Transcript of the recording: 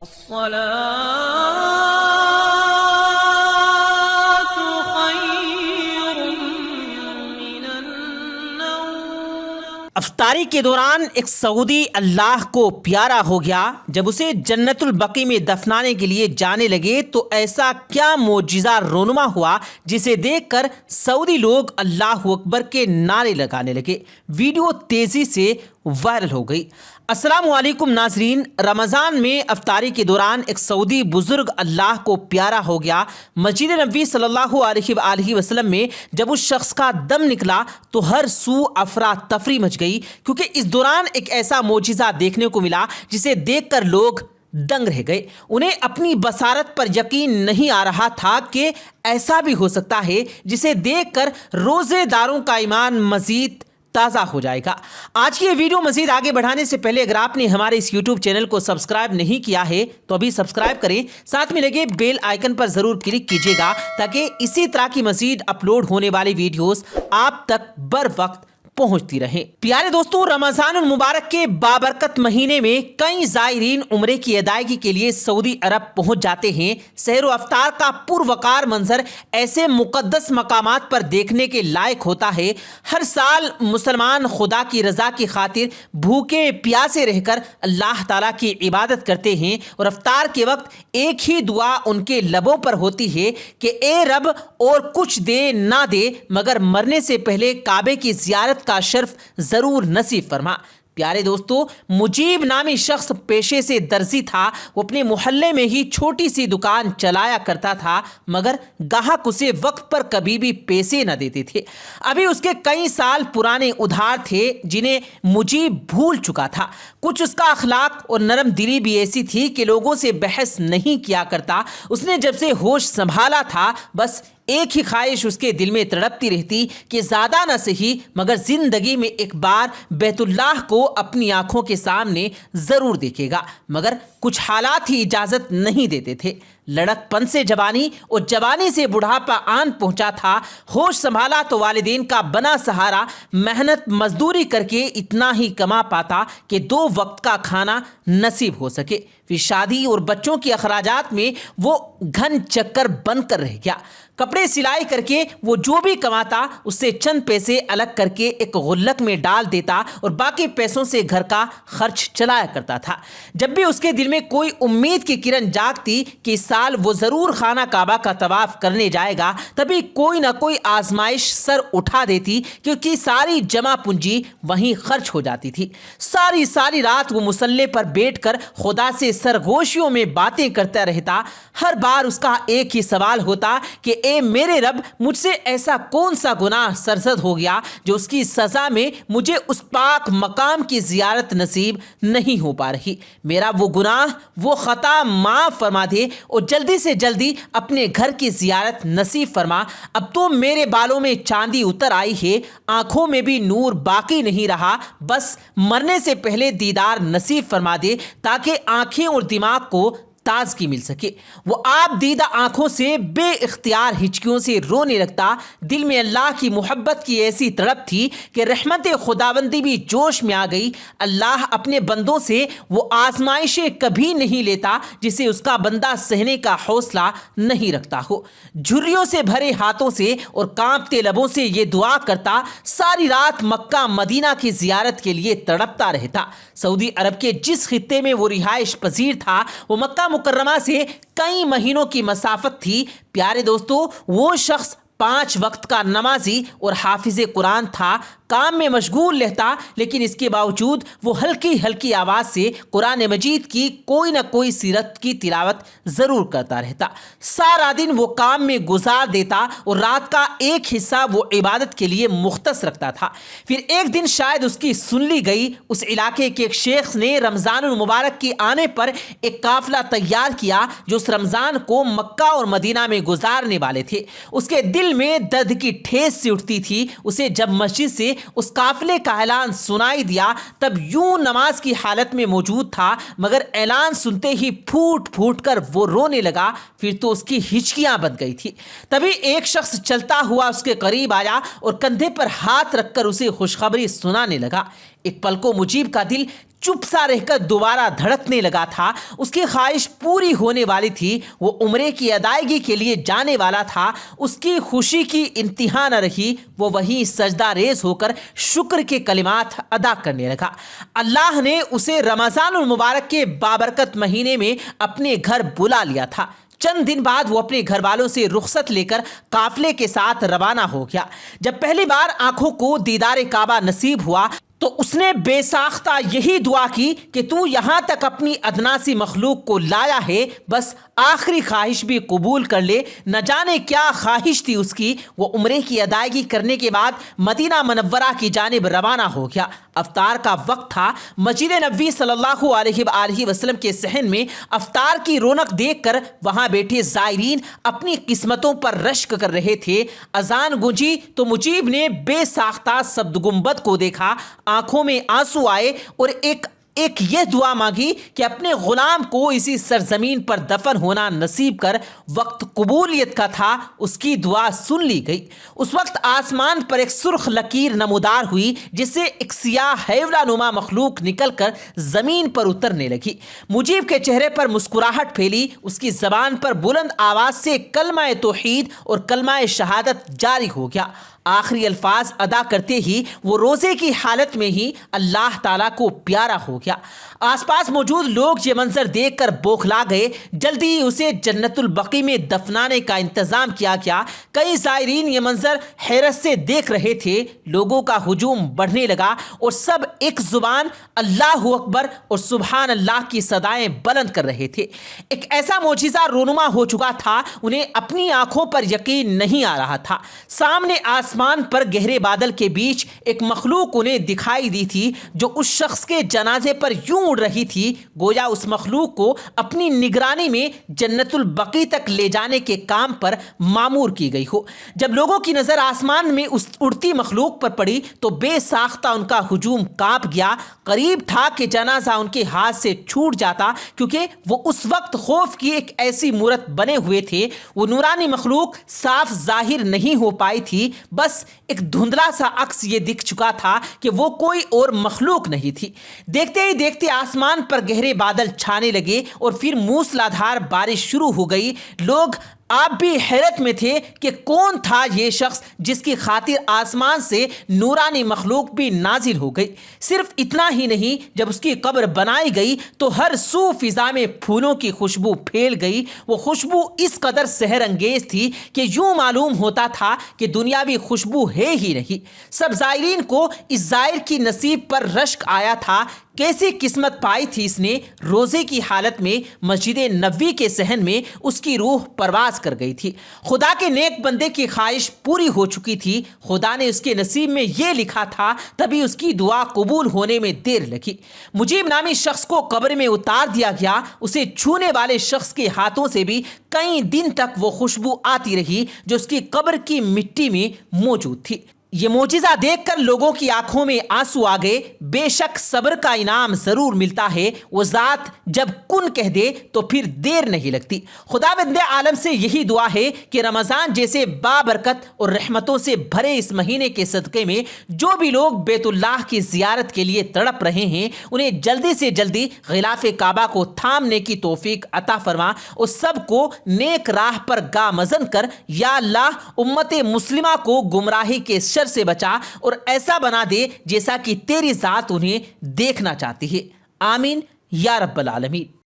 الصلاة خير من النوم۔ افطاری کے دوران ایک سعودی اللہ کو پیارا ہو گیا۔ جب اسے جنت البقیع میں دفنانے کے لیے جانے لگے تو ایسا کیا معجزہ رونما ہوا جسے دیکھ کر سعودی لوگ اللہ اکبر کے نعرے لگانے لگے۔ ویڈیو تیزی سے وائرل ہو گئی۔ السلام علیکم ناظرین، رمضان میں افطاری کے دوران ایک سعودی بزرگ اللہ کو پیارا ہو گیا۔ مسجد نبوی صلی اللہ علیہ وآلہ وسلم میں جب اس شخص کا دم نکلا تو ہر سو افراتفری مچ گئی، کیونکہ اس دوران ایک ایسا معجزہ دیکھنے کو ملا جسے دیکھ کر لوگ دنگ رہ گئے۔ انہیں اپنی بصارت پر یقین نہیں آ رہا تھا کہ ایسا بھی ہو سکتا ہے، جسے دیکھ کر روزے داروں کا ایمان مزید تازہ ہو جائے گا۔ آج کی یہ ویڈیو مزید آگے بڑھانے سے پہلے اگر آپ نے ہمارے اس یوٹیوب چینل کو سبسکرائب نہیں کیا ہے تو ابھی سبسکرائب کریں، ساتھ میں لگے بیل آئیکن پر ضرور کلک کیجیے گا تاکہ اسی طرح کی مزید اپلوڈ ہونے والی ویڈیوز آپ تک بر وقت پہنچتی رہیں۔ پیارے دوستو، رمضان المبارک کے بابرکت مہینے میں کئی زائرین عمرے کی ادائیگی کے لیے سعودی عرب پہنچ جاتے ہیں۔ سحر و افطار کا پروقار منظر ایسے مقدس مقامات پر دیکھنے کے لائق ہوتا ہے۔ ہر سال مسلمان خدا کی رضا کی خاطر بھوکے پیاسے رہ کر اللہ تعالیٰ کی عبادت کرتے ہیں، اور افطار کے وقت ایک ہی دعا ان کے لبوں پر ہوتی ہے کہ اے رب اور کچھ دے نہ دے مگر مرنے سے پہلے کعبے کی زیارت کا شرف ضرور نصیب فرما۔ پیارے دوستو، مجیب نامی شخص پیشے سے درزی تھا۔ وہ اپنے محلے میں ہی چھوٹی سی دکان چلایا کرتا تھا، مگر گاہک اسے وقت پر کبھی بھی پیسے نہ دیتے تھے۔ ابھی اس کے کئی سال پرانے ادھار تھے جنہیں مجیب بھول چکا تھا۔ کچھ اس کا اخلاق اور نرم دلی بھی ایسی تھی کہ لوگوں سے بحث نہیں کیا کرتا۔ اس نے جب سے ہوش سنبھالا تھا بس ایک ہی خواہش اس کے دل میں تڑپتی رہتی کہ زیادہ نہ صحیح مگر زندگی میں ایک بار بیت اللہ کو اپنی آنکھوں کے سامنے ضرور دیکھے گا، مگر کچھ حالات ہی اجازت نہیں دیتے تھے۔ لڑک پن سے جوانی اور جوانی سے بڑھاپا آن پہنچا تھا۔ ہوش سنبھالا تو والدین کا بنا سہارا محنت مزدوری کر کے اتنا ہی کما پاتا کہ 2 وقت کا کھانا نصیب ہو سکے۔ پھر شادی اور بچوں کے اخراجات میں وہ گھن چکر بن کر رہ گیا۔ کپڑے سلائی کر کے وہ جو بھی کماتا اس سے چند پیسے الگ کر کے ایک غلک میں ڈال دیتا اور باقی پیسوں سے گھر کا خرچ چلایا کرتا تھا۔ جب بھی اس کے دل میں کوئی امید کی کرن جاگتی کہ اس سال وہ ضرور خانہ کعبہ کا طواف کرنے جائے گا، تبھی کوئی نہ کوئی آزمائش سر اٹھا دیتی، کیونکہ ساری جمع پونجی وہیں خرچ ہو جاتی تھی۔ ساری رات وہ مصلے پر بیٹھ کر خدا سے سرگوشیوں میں باتیں کرتا رہتا۔ ہر بار اس کا ایک ہی سوال ہوتا کہ اے میرے رب، مجھ سے ایسا کون سا گناہ سرزد ہو گیا جو اس کی سزا میں مجھے اس پاک مقام کی زیارت نصیب نہیں ہو پا رہی۔ میرا وہ گناہ، وہ خطا معاف فرما دے اور جلدی سے جلدی اپنے گھر کی زیارت نصیب فرما۔ اب تو میرے بالوں میں چاندی اتر آئی ہے، آنکھوں میں بھی نور باقی نہیں رہا، بس مرنے سے پہلے دیدار نصیب فرما دے تاکہ آنکھیں اور دماغ کو تازگی مل سکے۔ وہ آپ دیدہ آنکھوں سے بے اختیار ہچکیوں سے رونے لگتا۔ دل میں اللہ کی محبت کی ایسی تڑپ تھی کہ رحمت خداوندی بھی جوش میں آ گئی۔ اللہ اپنے بندوں سے وہ آزمائشیں کبھی نہیں لیتا جسے اس کا بندہ سہنے کا حوصلہ نہیں رکھتا ہو۔ جھریوں سے بھرے ہاتھوں سے اور کانپتے لبوں سے یہ دعا کرتا، ساری رات مکہ مدینہ کی زیارت کے لیے تڑپتا رہتا۔ سعودی عرب کے جس خطے میں وہ رہائش پذیر تھا وہ مکہ مکرمہ سے کئی مہینوں کی مسافت تھی۔ پیارے دوستو، وہ شخص 5 وقت کا نمازی اور حافظ قرآن تھا۔ کام میں مشغول رہتا، لیکن اس کے باوجود وہ ہلکی آواز سے قرآن مجید کی کوئی نہ کوئی سیرت کی تلاوت ضرور کرتا رہتا۔ سارا دن وہ کام میں گزار دیتا اور رات کا ایک حصہ وہ عبادت کے لیے مختص رکھتا تھا۔ پھر ایک دن شاید اس کی سن لی گئی، اس علاقے کے ایک شیخ نے رمضان المبارک کے آنے پر ایک قافلہ تیار کیا جو اس رمضان کو مکہ اور مدینہ میں گزارنے والے تھے۔ اس کے دل میں درد کی ٹھیس سی اٹھتی تھی۔ اسے جب مسجد سے اس قافلے کا اعلان سنائی دیا تب یوں نماز کی حالت میں موجود تھا، مگر اعلان سنتے ہی پھوٹ پھوٹ کر وہ رونے لگا۔ پھر تو اس کی ہچکیاں بن گئی تھی۔ تبھی ایک شخص چلتا ہوا اس کے قریب آیا اور کندھے پر ہاتھ رکھ کر اسے خوشخبری سنانے لگا۔ ایک پل کو مجیب کا دل چپ سا رہ کر دوبارہ دھڑکنے لگا تھا. اس کی خواہش پوری ہونے والی تھی. وہ عمرے کی ادائیگی کے لیے جانے والا تھا. اس کی خوشی کی انتہا نہ رہی. وہ وہیں سجدہ ریز ہو کر شکر کے کلمات ادا کرنے لگا. اللہ نے اسے رمضان المبارک کے بابرکت مہینے میں اپنے گھر بلا لیا تھا. چند دن بعد وہ اپنے گھر والوں سے رخصت لے کر قافلے کے ساتھ روانہ ہو گیا. جب پہلی بار آنکھوں کو دیدار کعبہ نصیب ہوا تو اس نے بے ساختہ یہی دعا کی کہ تو یہاں تک اپنی ادنا سی مخلوق کو لایا ہے, بس آخری خواہش بھی قبول کر لے. نہ جانے کیا خواہش تھی اس کی. وہ عمرے کی ادائیگی کرنے کے بعد مدینہ منورہ کی جانب روانہ ہو گیا. افطار کا وقت تھا. مسجد نبوی صلی اللہ علیہ وآلہ وسلم کے صحن میں افطار کی رونق دیکھ کر وہاں بیٹھے زائرین اپنی قسمتوں پر رشک کر رہے تھے. اذان گونجی تو مجیب نے بے ساختہ سبز گنبد کو دیکھا. آنکھوں میں آنسو آئے اور ایک یہ دعا مانگی کہ اپنے غلام کو اسی سرزمین پر دفن ہونا نصیب کر. وقت قبولیت کا تھا. اس کی دعا سن لی گئی. اس وقت آسمان پر ایک سرخ لکیر نمودار ہوئی جس سے ایک سیاہ حیولہ نما مخلوق نکل کر زمین پر اترنے لگی. مجیب کے چہرے پر مسکراہٹ پھیلی. اس کی زبان پر بلند آواز سے کلمہ توحید اور کلمہ شہادت جاری ہو گیا. آخری الفاظ ادا کرتے ہی وہ روزے کی حالت میں ہی اللہ تعالیٰ کو پیارا ہو گیا. آس پاس موجود لوگ یہ منظر دیکھ کر بوکھلا گئے. جلدی ہی اسے جنت البقیع میں دفنانے کا انتظام کیا گیا. کئی زائرین یہ منظر حیرت سے دیکھ رہے تھے. لوگوں کا ہجوم بڑھنے لگا اور سب ایک زبان اللہ اکبر اور سبحان اللہ کی صدائیں بلند کر رہے تھے. ایک ایسا معجزہ رونما ہو چکا تھا انہیں اپنی آنکھوں پر یقین نہیں آ رہا تھا. سامنے آسمان پر گہرے بادل کے بیچ ایک مخلوق انہیں دکھائی دی تھی جو اس شخص کے جنازے پر یوں اڑ رہی تھی گویا اس مخلوق کو اپنی نگرانی میں جنت البقیع تک لے جانے کے کام پر مامور کی گئی ہو. جب لوگوں کی نظر آسمان میں اس اڑتی مخلوق پر پڑی تو بے ساختہ ان کا ہجوم کانپ گیا. قریب تھا کہ جنازہ ان کے ہاتھ سے چھوٹ جاتا کیونکہ وہ اس وقت خوف کی ایک ایسی مورت بنے ہوئے تھے. وہ نورانی مخلوق صاف ظاہر نہیں ہو پائی تھی. بس ایک دھندلا سا عکس یہ دکھ چکا تھا کہ وہ کوئی اور مخلوق نہیں تھی. دیکھتے ہی دیکھتے آسمان پر گہرے بادل چھانے لگے اور پھر موسلادھار بارش شروع ہو گئی. لوگ آپ بھی حیرت میں تھے کہ کون تھا یہ شخص جس کی خاطر آسمان سے نورانی مخلوق بھی نازل ہو گئی. صرف اتنا ہی نہیں, جب اس کی قبر بنائی گئی تو ہر سو فضا میں پھولوں کی خوشبو پھیل گئی. وہ خوشبو اس قدر سحر انگیز تھی کہ یوں معلوم ہوتا تھا کہ دنیاوی خوشبو ہے ہی نہیں. سب زائرین کو اس زائر کی نصیب پر رشک آیا تھا. کیسی قسمت پائی تھی اس نے. روزے کی حالت میں مسجد نبوی کے صحن میں اس کی روح پرواز کر گئی تھی. خدا کے نیک بندے کی خواہش پوری ہو چکی تھی. خدا نے اس کے نصیب میں یہ لکھا تھا, تبھی اس کی دعا قبول ہونے میں دیر لگی. مجیب نامی شخص کو قبر میں اتار دیا گیا. اسے چھونے والے شخص کے ہاتھوں سے بھی کئی دن تک وہ خوشبو آتی رہی جو اس کی قبر کی مٹی میں موجود تھی. یہ معجزہ دیکھ کر لوگوں کی آنکھوں میں آنسو آ گئے. بے شک صبر کا انعام ضرور ملتا ہے. وہ ذات جب کن کہہ دے تو پھر دیر نہیں لگتی. خداوند عالم سے یہی دعا ہے کہ رمضان جیسے بابرکت اور رحمتوں سے بھرے اس مہینے کے صدقے میں جو بھی لوگ بیت اللہ کی زیارت کے لیے تڑپ رہے ہیں انہیں جلدی سے جلدی غلاف کعبہ کو تھامنے کی توفیق عطا فرما اور سب کو نیک راہ پر گامزن کر. یا اللہ امت مسلمہ کو گمراہی کے شر سے بچا اور ایسا بنا دے جیسا کہ تیری ذات انہیں دیکھنا چاہتی ہے. آمین یا رب العالمین.